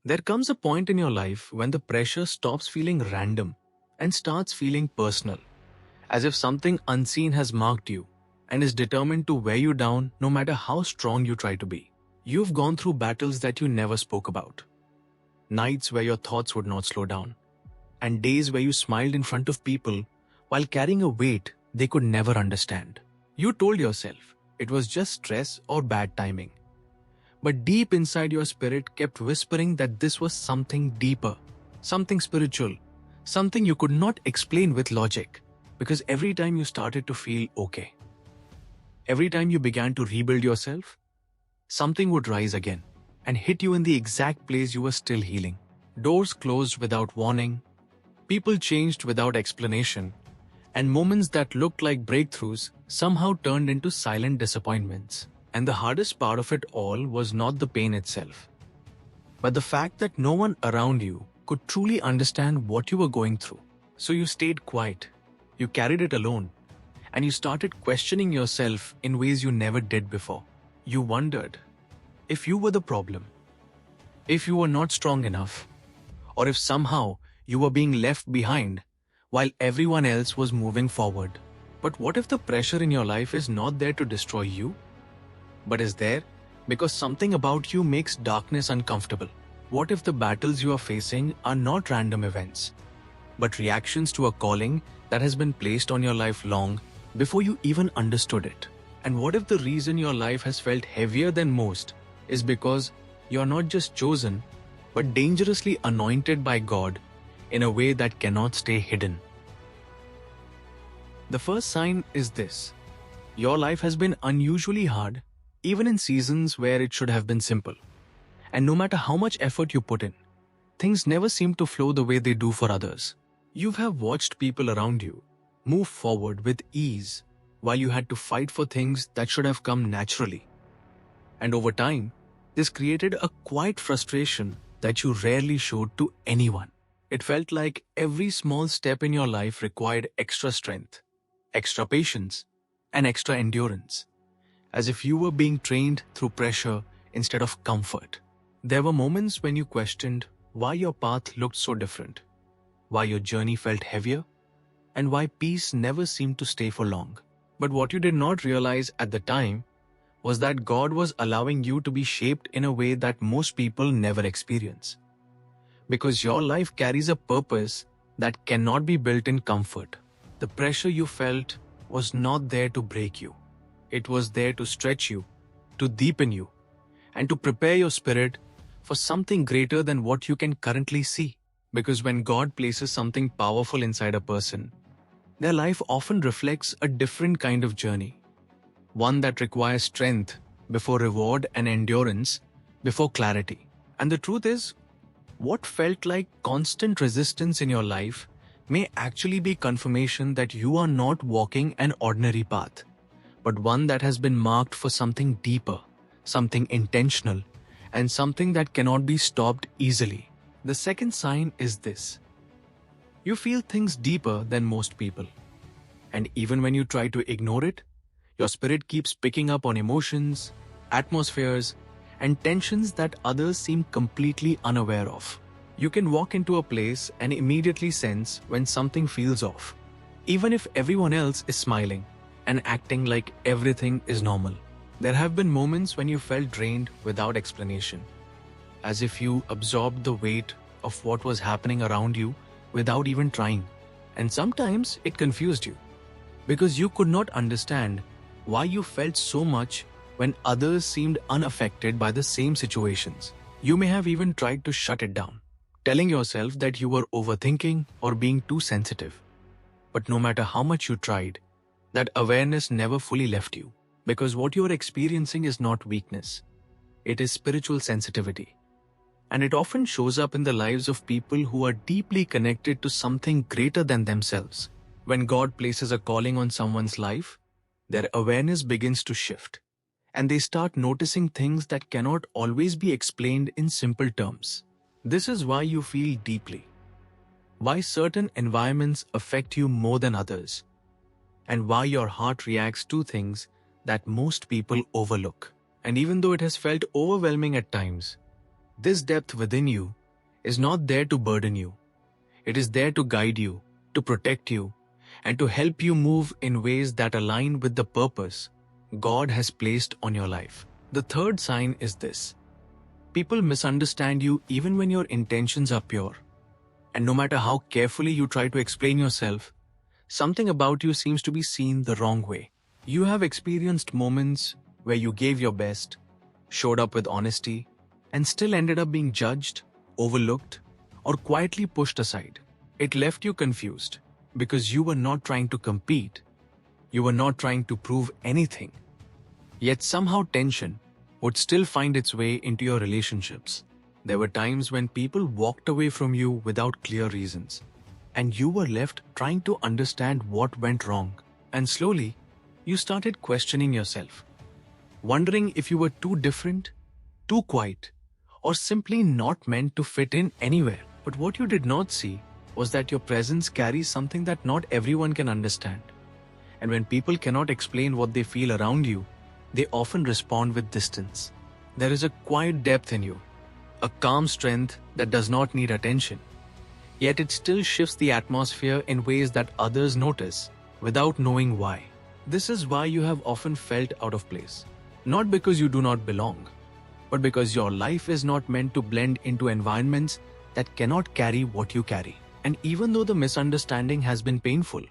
There comes a point in your life when the pressure stops feeling random and starts feeling personal, as if something unseen has marked you and is determined to wear you down no matter how strong you try to be. You've gone through battles that you never spoke about, nights where your thoughts would not slow down, and days where you smiled in front of people while carrying a weight they could never understand. You told yourself it was just stress or bad timing. But deep inside your spirit kept whispering that this was something deeper, something spiritual, something you could not explain with logic. Because every time you started to feel okay, every time you began to rebuild yourself, something would rise again and hit you in the exact place you were still healing. Doors closed without warning, people changed without explanation, and moments that looked like breakthroughs somehow turned into silent disappointments. And the hardest part of it all was not the pain itself, but the fact that no one around you could truly understand what you were going through. So you stayed quiet, you carried it alone, and you started questioning yourself in ways you never did before. You wondered if you were the problem, if you were not strong enough, or if somehow you were being left behind while everyone else was moving forward. But what if the pressure in your life is not there to destroy you, but is there because something about you makes darkness uncomfortable? What if the battles you are facing are not random events, but reactions to a calling that has been placed on your life long before you even understood it? And what if the reason your life has felt heavier than most is because you are not just chosen, but dangerously anointed by God in a way that cannot stay hidden? The first sign is this: your life has been unusually hard, even in seasons where it should have been simple. And no matter how much effort you put in, things never seem to flow the way they do for others. You have watched people around you move forward with ease while you had to fight for things that should have come naturally. And over time, this created a quiet frustration that you rarely showed to anyone. It felt like every small step in your life required extra strength, extra patience, and extra endurance, as if you were being trained through pressure instead of comfort. There were moments when you questioned why your path looked so different, why your journey felt heavier, and why peace never seemed to stay for long. But what you did not realize at the time was that God was allowing you to be shaped in a way that most people never experience. Because your life carries a purpose that cannot be built in comfort. The pressure you felt was not there to break you. It was there to stretch you, to deepen you, and to prepare your spirit for something greater than what you can currently see. Because when God places something powerful inside a person, their life often reflects a different kind of journey. One that requires strength before reward and endurance before clarity. And the truth is, what felt like constant resistance in your life may actually be confirmation that you are not walking an ordinary path, but one that has been marked for something deeper, something intentional, and something that cannot be stopped easily. The second sign is this: you feel things deeper than most people. And even when you try to ignore it, your spirit keeps picking up on emotions, atmospheres, and tensions that others seem completely unaware of. You can walk into a place and immediately sense when something feels off, even if everyone else is smiling and acting like everything is normal. There have been moments when you felt drained without explanation, as if you absorbed the weight of what was happening around you without even trying. And sometimes it confused you, because you could not understand why you felt so much when others seemed unaffected by the same situations. You may have even tried to shut it down, telling yourself that you were overthinking or being too sensitive. But no matter how much you tried, that awareness never fully left you, because what you are experiencing is not weakness. It is spiritual sensitivity. And it often shows up in the lives of people who are deeply connected to something greater than themselves. When God places a calling on someone's life, their awareness begins to shift, and they start noticing things that cannot always be explained in simple terms. This is why you feel deeply, why certain environments affect you more than others, and why your heart reacts to things that most people overlook. And even though it has felt overwhelming at times, this depth within you is not there to burden you. It is there to guide you, to protect you, and to help you move in ways that align with the purpose God has placed on your life. The third sign is this: people misunderstand you even when your intentions are pure. And no matter how carefully you try to explain yourself, something about you seems to be seen the wrong way. You have experienced moments where you gave your best, showed up with honesty, and still ended up being judged, overlooked, or quietly pushed aside. It left you confused because you were not trying to compete, you were not trying to prove anything. Yet somehow tension would still find its way into your relationships. There were times when people walked away from you without clear reasons, and you were left trying to understand what went wrong. And slowly, you started questioning yourself, wondering if you were too different, too quiet, or simply not meant to fit in anywhere. But what you did not see was that your presence carries something that not everyone can understand. And when people cannot explain what they feel around you, they often respond with distance. There is a quiet depth in you, a calm strength that does not need attention. Yet it still shifts the atmosphere in ways that others notice without knowing why. This is why you have often felt out of place. Not because you do not belong, but because your life is not meant to blend into environments that cannot carry what you carry. And even though the misunderstanding has been painful,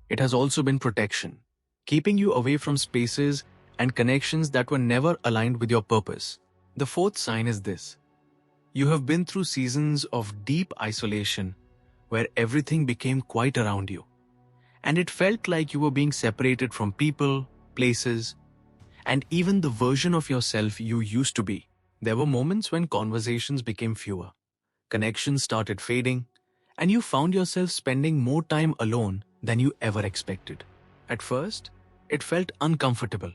it has also been protection, keeping you away from spaces and connections that were never aligned with your purpose. The fourth sign is this: you have been through seasons of deep isolation where everything became quiet around you, and it felt like you were being separated from people, places, and even the version of yourself you used to be. There were moments when conversations became fewer, connections started fading, and you found yourself spending more time alone than you ever expected. At first, it felt uncomfortable,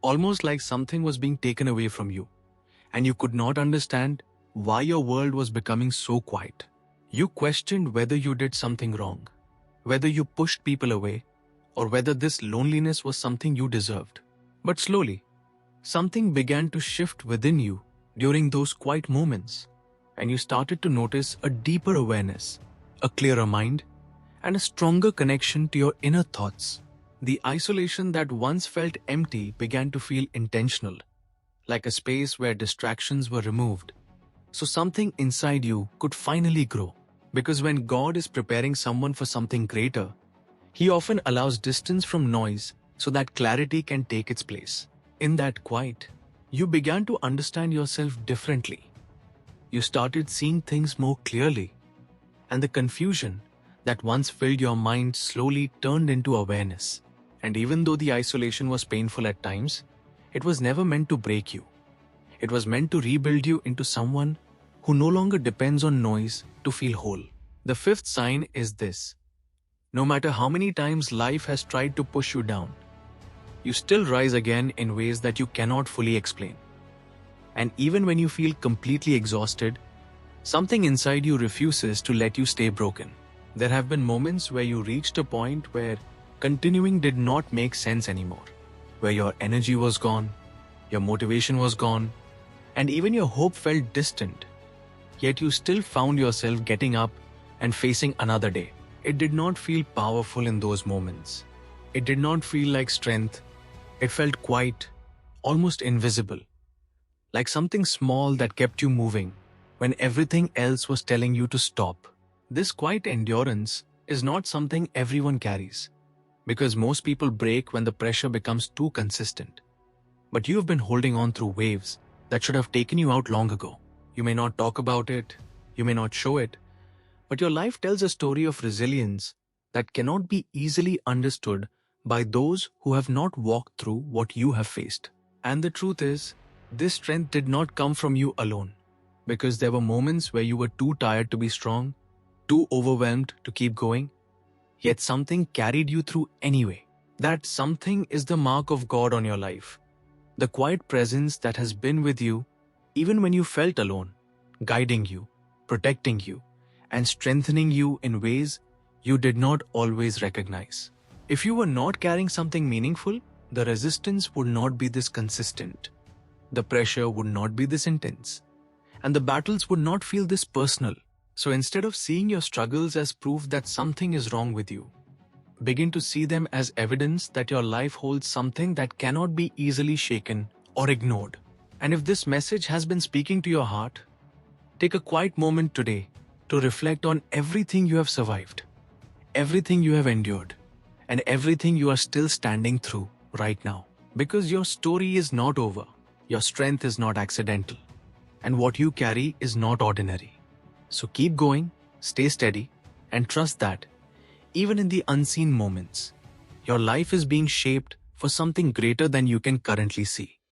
almost like something was being taken away from you, and you could not understand why your world was becoming so quiet. You questioned whether you did something wrong, whether you pushed people away, or whether this loneliness was something you deserved. But slowly, something began to shift within you during those quiet moments, and you started to notice a deeper awareness, a clearer mind, and a stronger connection to your inner thoughts. The isolation that once felt empty began to feel intentional, like a space where distractions were removed, so something inside you could finally grow. Because when God is preparing someone for something greater, He often allows distance from noise so that clarity can take its place. In that quiet, you began to understand yourself differently. You started seeing things more clearly, and the confusion that once filled your mind slowly turned into awareness. And even though the isolation was painful at times, it was never meant to break you. It was meant to rebuild you into someone who no longer depends on noise to feel whole. The fifth sign is this: no matter how many times life has tried to push you down, you still rise again in ways that you cannot fully explain. And even when you feel completely exhausted, something inside you refuses to let you stay broken. There have been moments where you reached a point where continuing did not make sense anymore, where your energy was gone, your motivation was gone, and even your hope felt distant. Yet you still found yourself getting up and facing another day. It did not feel powerful in those moments. It did not feel like strength. It felt quiet, almost invisible, like something small that kept you moving when everything else was telling you to stop. This quiet endurance is not something everyone carries, because most people break when the pressure becomes too consistent. But you have been holding on through waves that should have taken you out long ago. You may not talk about it, you may not show it, but your life tells a story of resilience that cannot be easily understood by those who have not walked through what you have faced. And the truth is, this strength did not come from you alone, because there were moments where you were too tired to be strong, too overwhelmed to keep going, yet something carried you through anyway. That something is the mark of God on your life, the quiet presence that has been with you even when you felt alone, guiding you, protecting you, and strengthening you in ways you did not always recognize. If you were not carrying something meaningful, the resistance would not be this consistent. The pressure would not be this intense. and the battles would not feel this personal. So instead of seeing your struggles as proof that something is wrong with you, begin to see them as evidence that your life holds something that cannot be easily shaken or ignored. And if this message has been speaking to your heart, take a quiet moment today to reflect on everything you have survived, everything you have endured, and everything you are still standing through right now. Because your story is not over, your strength is not accidental, and what you carry is not ordinary. So keep going, stay steady, and trust that, even in the unseen moments, your life is being shaped for something greater than you can currently see.